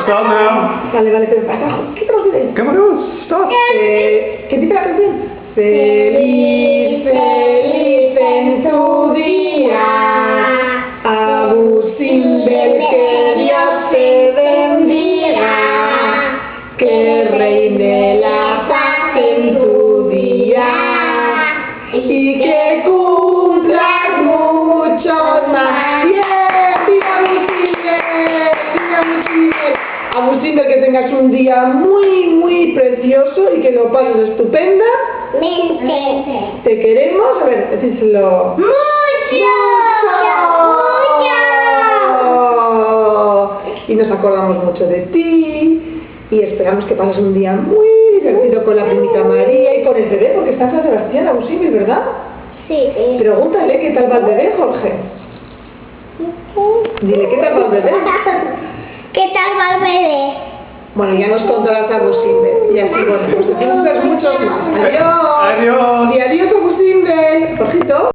Start now. Vale, pero pasa. ¿Qué procede? Come on, start. ¿Qué dice la canción? Feliz, feliz en tu día, Agustín del que Dios te bendiga, que reine la paz en tu día y que cumplas muchos más. ¡Bien! ¡Viva Agustín! ¡Viva Agustín! Agustín, que tengas un día muy precioso y que lo pases estupenda. Te queremos, a ver, decíselo. ¡Mucho! Y nos acordamos mucho de ti y esperamos que pases un día muy divertido con la primita María y con el bebé, porque está San Sebastián, Agustín, ¿verdad? Sí. Pregúntale qué tal va el bebé, Jorge. Dile qué tal va el bebé. ¿Qué tal va el bebé? Bueno, ya nos contarás, Agustín, y así, bueno, pues decimos muchos más. Adiós. Adiós.